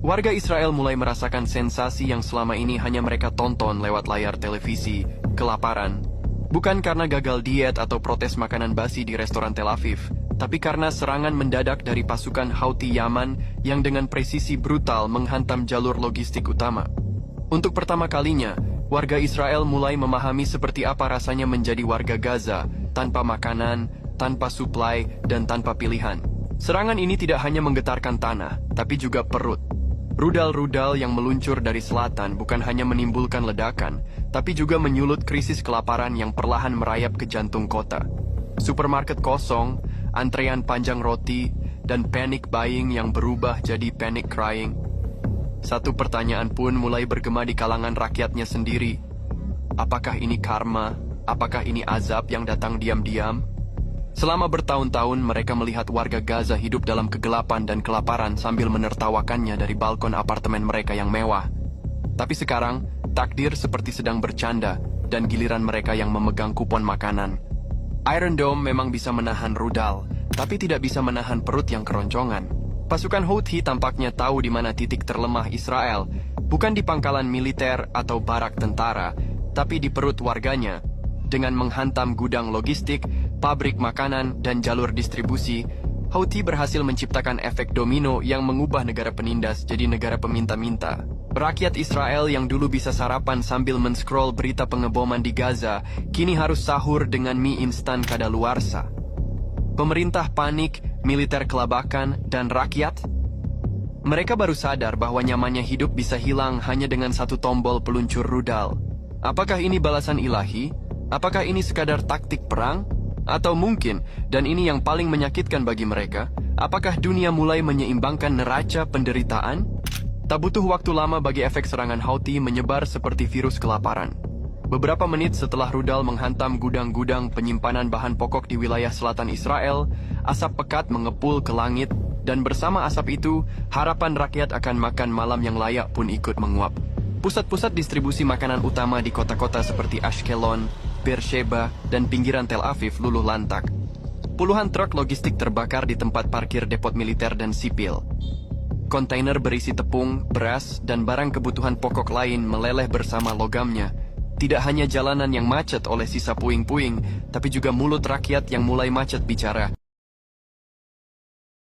Warga Israel mulai merasakan sensasi yang selama ini hanya mereka tonton lewat layar televisi, kelaparan. Bukan karena gagal diet atau protes makanan basi di restoran Tel Aviv, tapi karena serangan mendadak dari pasukan Houthi Yaman yang dengan presisi brutal menghantam jalur logistik utama. Untuk pertama kalinya, warga Israel mulai memahami seperti apa rasanya menjadi warga Gaza, tanpa makanan, tanpa suplai, dan tanpa pilihan. Serangan ini tidak hanya menggetarkan tanah, tapi juga perut. Rudal-rudal yang meluncur dari selatan bukan hanya menimbulkan ledakan, tapi juga menyulut krisis kelaparan yang perlahan merayap ke jantung kota. Supermarket kosong, antrean panjang roti, dan panic buying yang berubah jadi panic crying. Satu pertanyaan pun mulai bergema di kalangan rakyatnya sendiri. Apakah ini karma? Apakah ini azab yang datang diam-diam? Selama bertahun-tahun mereka melihat warga Gaza hidup dalam kegelapan dan kelaparan sambil menertawakannya dari balkon apartemen mereka yang mewah. Tapi sekarang, takdir seperti sedang bercanda dan giliran mereka yang memegang kupon makanan. Iron Dome memang bisa menahan rudal, tapi tidak bisa menahan perut yang keroncongan. Pasukan Houthi tampaknya tahu di mana titik terlemah Israel, bukan di pangkalan militer atau barak tentara, tapi di perut warganya. Dengan menghantam gudang logistik, pabrik makanan, dan jalur distribusi, Houthi berhasil menciptakan efek domino yang mengubah negara penindas jadi negara peminta-minta. Rakyat Israel yang dulu bisa sarapan sambil men-scroll berita pengeboman di Gaza, kini harus sahur dengan mie instan kadaluarsa. Pemerintah panik, militer kelabakan, dan rakyat? Mereka baru sadar bahwa nyamannya hidup bisa hilang hanya dengan satu tombol peluncur rudal. Apakah ini balasan ilahi? Apakah ini sekadar taktik perang? Atau mungkin, dan ini yang paling menyakitkan bagi mereka, apakah dunia mulai menyeimbangkan neraca penderitaan? Tak butuh waktu lama bagi efek serangan Houthi menyebar seperti virus kelaparan. Beberapa menit setelah rudal menghantam gudang-gudang penyimpanan bahan pokok di wilayah selatan Israel, asap pekat mengepul ke langit, dan bersama asap itu, harapan rakyat akan makan malam yang layak pun ikut menguap. Pusat-pusat distribusi makanan utama di kota-kota seperti Ashkelon, Beersheba, dan pinggiran Tel Aviv luluh lantak. Puluhan truk logistik terbakar di tempat parkir depot militer dan sipil. Kontainer berisi tepung, beras, dan barang kebutuhan pokok lain meleleh bersama logamnya. Tidak hanya jalanan yang macet oleh sisa puing-puing, tapi juga mulut rakyat yang mulai macet bicara.